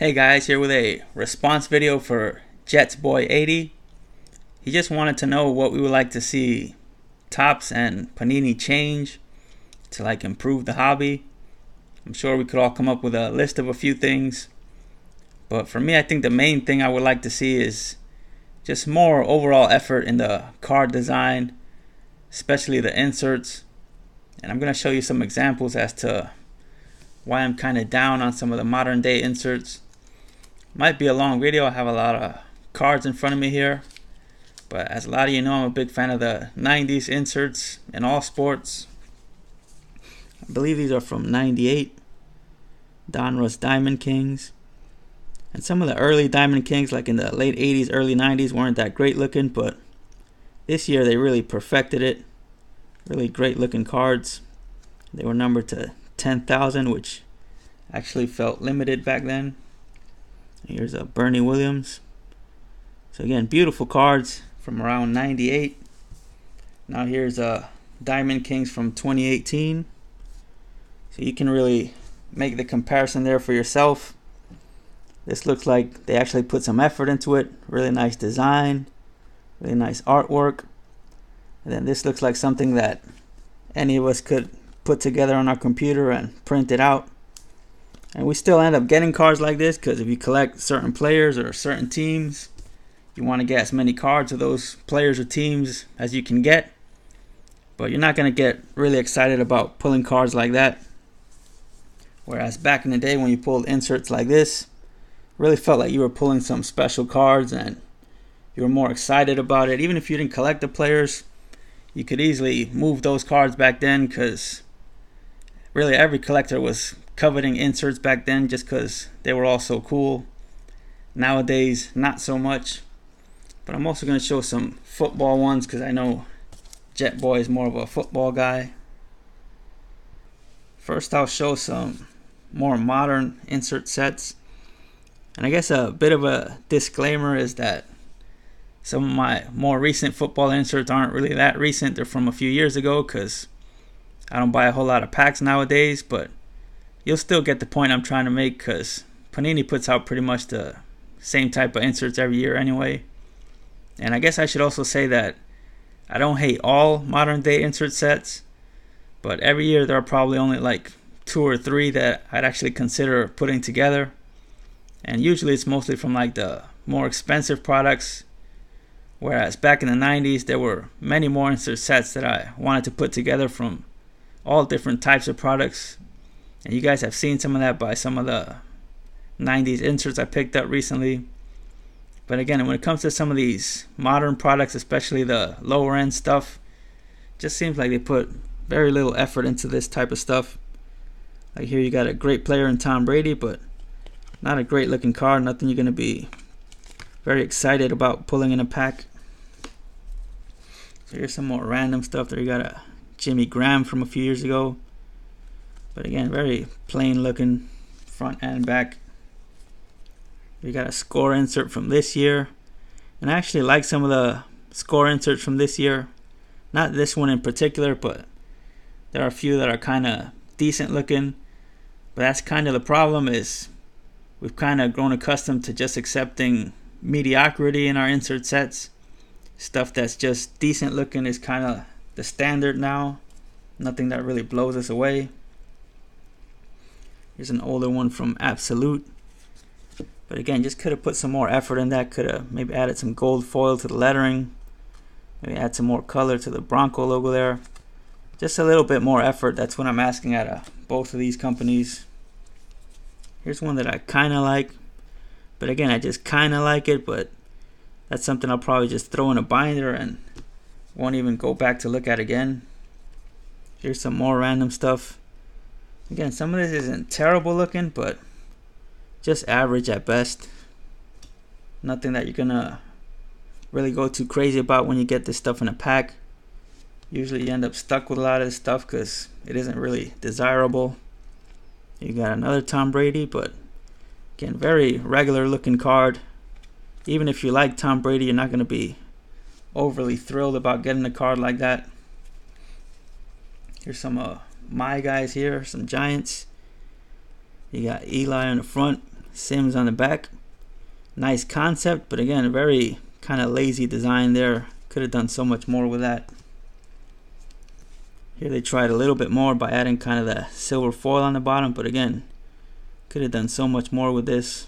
Hey guys, here with a response video for Jetsboy80. He just wanted to know what we would like to see Topps and Panini change to improve the hobby. I'm sure we could all come up with a list of a few things, but for me I think the main thing I would like to see is just more overall effort in the card design, especially the inserts. And I'm going to show you some examples as to why I'm kind of down on some of the modern day inserts. Might be a long video. I have a lot of cards in front of me here, but as a lot of you know, I'm a big fan of the 90s inserts in all sports. I believe these are from 98 Donruss Diamond Kings, and some of the early Diamond Kings like in the late 80s early 90s weren't that great looking, but this year they really perfected it. Really great looking cards. They were numbered to 10,000, which actually felt limited back then. Here's a Bernie Williams. So again, beautiful cards from around 98. Now here's a Diamond Kings from 2018. So you can really make the comparison there for yourself. This looks like they actually put some effort into it. Really nice design, really nice artwork. And then this looks like something that any of us could put together on our computer and print it out. And we still end up getting cards like this because if you collect certain players or certain teams, you want to get as many cards of those players or teams as you can get. But you're not going to get really excited about pulling cards like that. Whereas back in the day when you pulled inserts like this, really felt like you were pulling some special cards and you were more excited about it. Even if you didn't collect the players, you could easily move those cards back then because really every collector was coveting inserts back then just because they were all so cool. Nowadays, not so much. But I'm also going to show some football ones because I know Jetboy is more of a football guy. First, I'll show some more modern insert sets. And I guess a bit of a disclaimer is that some of my more recent football inserts aren't really that recent. They're from a few years ago because I don't buy a whole lot of packs nowadays, but you'll still get the point I'm trying to make because Panini puts out pretty much the same type of inserts every year anyway. And I guess I should also say that I don't hate all modern day insert sets, but every year there are probably only like 2 or 3 that I'd actually consider putting together. And usually it's mostly from like the more expensive products. Whereas back in the 90s, there were many more insert sets that I wanted to put together from all different types of products. And you guys have seen some of that by some of the 90s inserts I picked up recently. But again, when it comes to some of these modern products, especially the lower end stuff, it just seems like they put very little effort into this type of stuff. Like here you got a great player in Tom Brady, but not a great looking card. Nothing you're going to be very excited about pulling in a pack. So here's some more random stuff. There you got a Jimmy Graham from a few years ago. But again, very plain looking front and back. We got a score insert from this year. And I actually like some of the score inserts from this year. Not this one in particular, but there are a few that are kind of decent looking. But that's kind of the problem, is we've kind of grown accustomed to just accepting mediocrity in our insert sets. Stuff that's just decent looking is kind of the standard now. Nothing that really blows us away. Here's an older one from Absolute. But again, just could have put some more effort in that. Could have maybe added some gold foil to the lettering. Maybe add some more color to the Bronco logo there. Just a little bit more effort. That's what I'm asking out of both of these companies. Here's one that I kind of like. But again, I just kind of like it, but that's something I'll probably just throw in a binder and won't even go back to look at again. Here's some more random stuff. Again, some of this isn't terrible looking, but just average at best. Nothing that you're gonna really go too crazy about when you get this stuff in a pack. Usually you end up stuck with a lot of this stuff because it isn't really desirable. You got another Tom Brady, but again, very regular looking card. Even if you like Tom Brady, you're not going to be overly thrilled about getting a card like that. Here's some my guys here, some Giants. You got Eli on the front. Sims on the back. Nice concept, but again, a very kind of lazy design there. Could have done so much more with that. Here they tried a little bit more by adding kind of the silver foil on the bottom, but again, could have done so much more with this.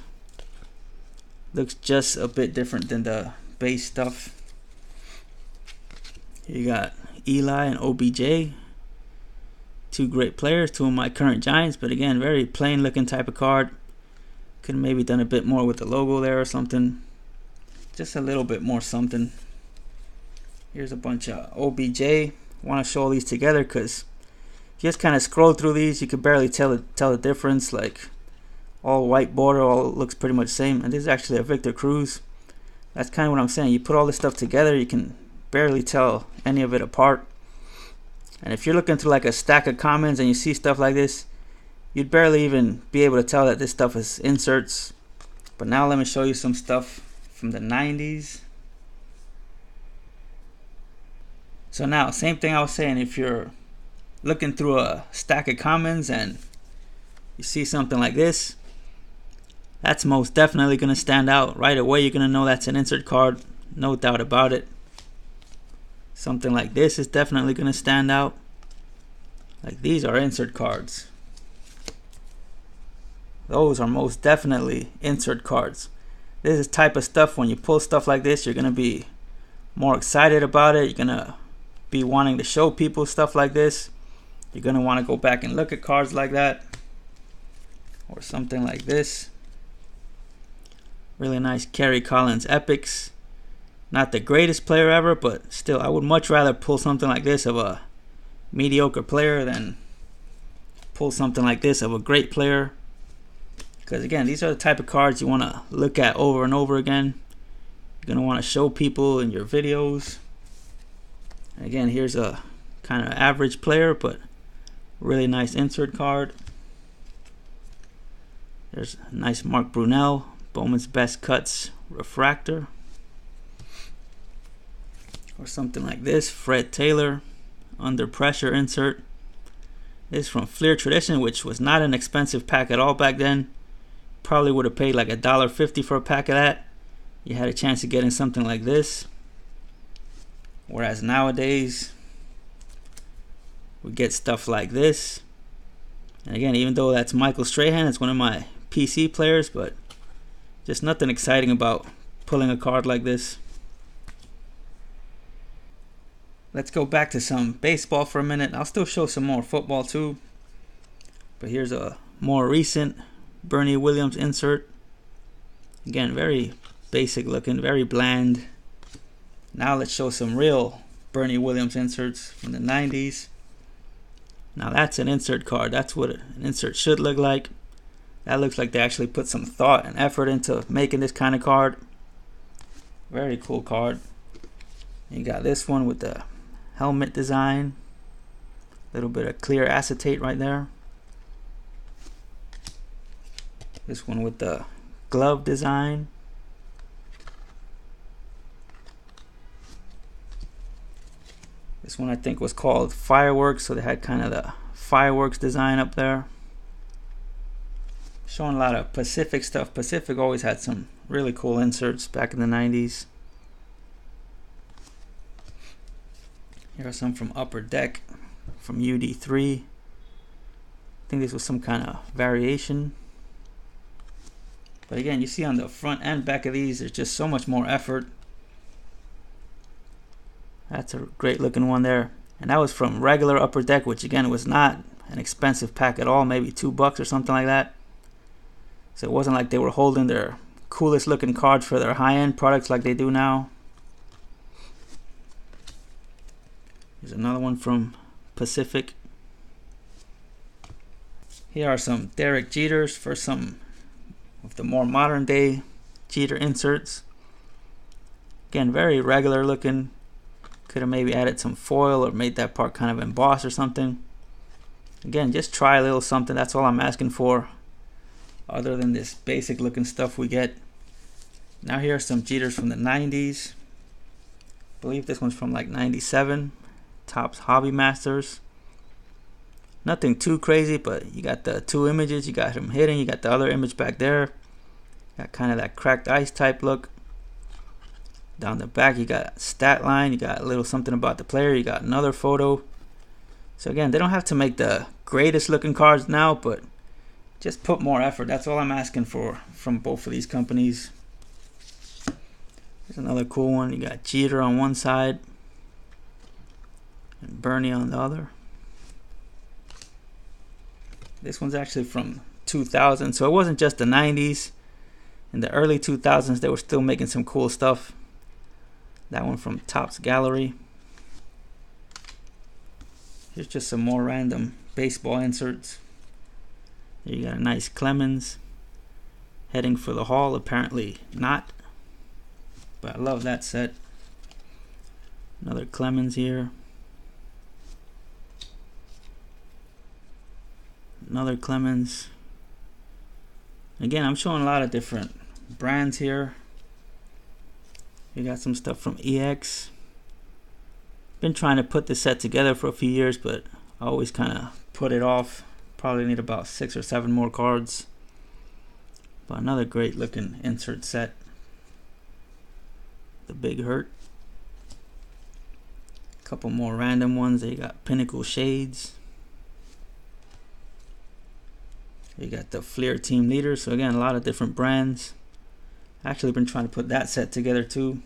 Looks just a bit different than the base stuff. Here you got Eli and OBJ. Two great players, two of my current Giants, but again, very plain looking type of card. Could have maybe done a bit more with the logo there or something. Just a little bit more something. Here's a bunch of OBJ. Want to show all these together because if you just kind of scroll through these, you could barely tell the difference. Like all white border, all looks pretty much the same. And this is actually a Victor Cruz. That's kind of what I'm saying. You put all this stuff together, you can barely tell any of it apart. And if you're looking through like a stack of comments and you see stuff like this, you'd barely even be able to tell that this stuff is inserts. But now let me show you some stuff from the 90s. So now, same thing I was saying, if you're looking through a stack of comments and you see something like this, that's most definitely going to stand out. Right away, you're going to know that's an insert card, no doubt about it. Something like this is definitely going to stand out. Like these are insert cards. Those are most definitely insert cards. This is type of stuff, when you pull stuff like this, you're going to be more excited about it. You're going to be wanting to show people stuff like this. You're going to want to go back and look at cards like that. Or something like this. Really nice Kerry Collins Epics. Not the greatest player ever, but still, I would much rather pull something like this of a mediocre player than pull something like this of a great player. Because again, these are the type of cards you want to look at over and over again. You're going to want to show people in your videos. Again, here's a kind of average player, but really nice insert card. There's a nice Mark Brunell, Bowman's Best Cuts Refractor. Or something like this, Fred Taylor, Under Pressure insert. This is from Fleer Tradition, which was not an expensive pack at all back then. Probably would have paid like $1.50 for a pack of that. You had a chance of getting something like this. Whereas nowadays, we get stuff like this. And again, even though that's Michael Strahan, it's one of my PC players, but just nothing exciting about pulling a card like this. Let's go back to some baseball for a minute. I'll still show some more football too. But here's a more recent Bernie Williams insert. Again, very basic looking, very bland. Now let's show some real Bernie Williams inserts from the 90s. Now that's an insert card. That's what an insert should look like. That looks like they actually put some thought and effort into making this kind of card. Very cool card. You got this one with the helmet design. A little bit of clear acetate right there. This one with the glove design. This one I think was called Fireworks, so they had kind of the fireworks design up there. Showing a lot of Pacific stuff. Pacific always had some really cool inserts back in the 90s. Here are some from Upper Deck, from UD3. I think this was some kind of variation. But again, you see on the front and back of these, there's just so much more effort. That's a great looking one there. And that was from regular Upper Deck, which again was not an expensive pack at all, maybe $2 or something like that. So it wasn't like they were holding their coolest looking cards for their high-end products like they do now. Here's another one from Pacific. Here are some Derek Jeters for some of the more modern day Jeter inserts. Again, very regular looking. Could have maybe added some foil or made that part kind of embossed or something. Again, just try a little something. That's all I'm asking for, other than this basic looking stuff we get. Now here are some Jeters from the 90s. I believe this one's from like 97. Topps Hobby Masters. Nothing too crazy, but you got the two images. You got him hitting. You got the other image back there. Got kind of that cracked ice type look. Down the back you got stat line, you got a little something about the player, you got another photo. So again, they don't have to make the greatest looking cards now, but just put more effort. That's all I'm asking for from both of these companies. There's another cool one. You got Jeter on one side and Bernie on the other. This one's actually from 2000, so it wasn't just the 90s. In the early 2000s, they were still making some cool stuff. That one from Topps Gallery. Here's just some more random baseball inserts. There you got a nice Clemens heading for the Hall. Apparently not, but I love that set. Another Clemens here. Another Clemens. Again, I'm showing a lot of different brands here. You got some stuff from EX. Been trying to put this set together for a few years, but I always kind of put it off. Probably need about 6 or 7 more cards. But another great looking insert set. The Big Hurt. A couple more random ones. They got Pinnacle Shades. You got the Fleer Team Leader. So again, a lot of different brands. Actually been trying to put that set together too.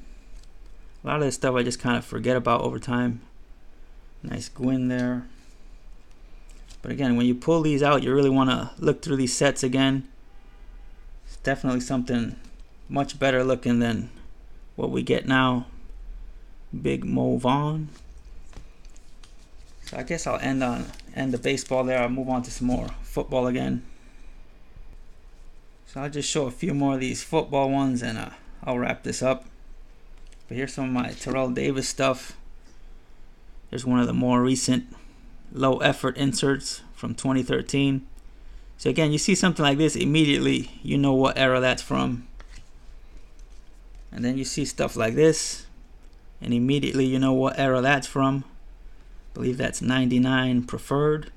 A lot of this stuff I just kind of forget about over time. Nice Gwyn there. But again, when you pull these out, you really want to look through these sets again. It's definitely something much better looking than what we get now. Big Mo Vaughn. So I guess I'll end the baseball there. I'll move on to some more football again. So I'll just show a few more of these football ones and I'll wrap this up. But here's some of my Terrell Davis stuff. There's one of the more recent low effort inserts from 2013. So again, you see something like this, immediately you know what era that's from. And then you see stuff like this, and immediately you know what era that's from. I believe that's 99 preferred.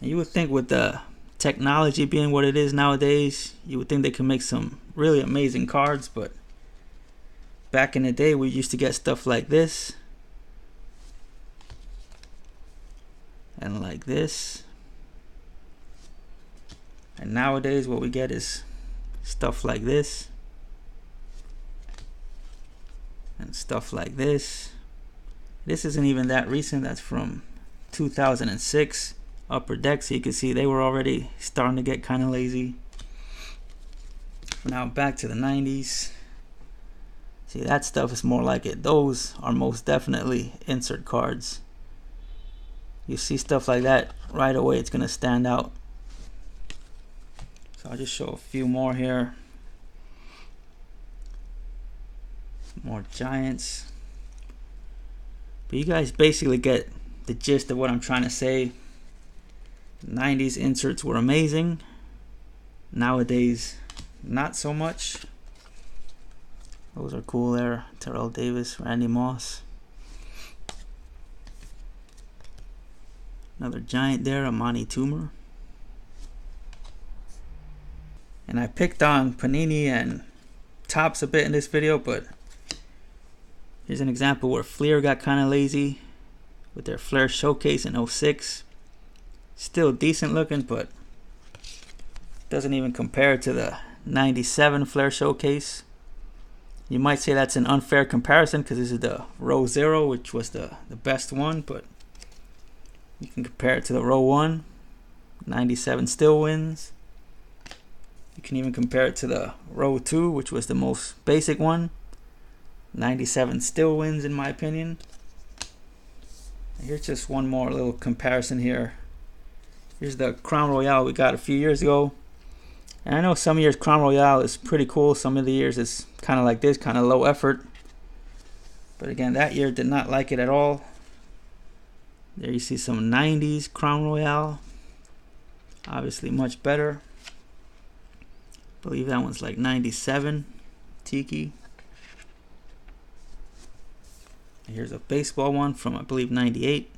And you would think with the technology being what it is nowadays, you would think they can make some really amazing cards, but back in the day we used to get stuff like this and like this, and nowadays what we get is stuff like this and stuff like this. This isn't even that recent. That's from 2006 Upper Deck, so you can see they were already starting to get kind of lazy. Now back to the 90s. See, that stuff is more like it. Those are most definitely insert cards. You see stuff like that right away, it's gonna stand out. So I'll just show a few more here. Some more Giants. But you guys basically get the gist of what I'm trying to say. 90s inserts were amazing. Nowadays, not so much. Those are cool there. Terrell Davis, Randy Moss. Another Giant there, Amani Toomer. And I picked on Panini and Topps a bit in this video, but here's an example where Fleer got kind of lazy with their Flair Showcase in 06. Still decent looking, but doesn't even compare to the 97 Flair Showcase. You might say that's an unfair comparison because this is the row 0, which was the best one, but you can compare it to the row 1. 97 still wins. You can even compare it to the row 2, which was the most basic one. 97 still wins in my opinion. Here's just one more little comparison here. Here's the Crown Royale we got a few years ago. And I know some years Crown Royale is pretty cool. Some of the years it's kind of like this, kind of low effort. But again, that year did not like it at all. There you see some 90s Crown Royale. Obviously much better. I believe that one's like 97 Tiki. And here's a baseball one from I believe 98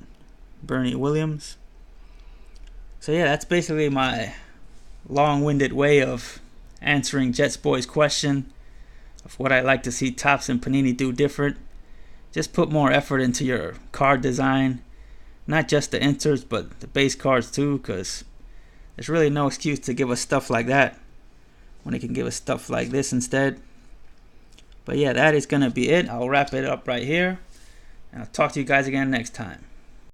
Bernie Williams. So yeah, that's basically my long-winded way of answering Jetsboy's question of what I'd like to see Topps and Panini do different. Just put more effort into your card design, not just the inserts but the base cards too, because there's really no excuse to give us stuff like that when they can give us stuff like this instead. But yeah, that is gonna be it. I'll wrap it up right here, and I'll talk to you guys again next time.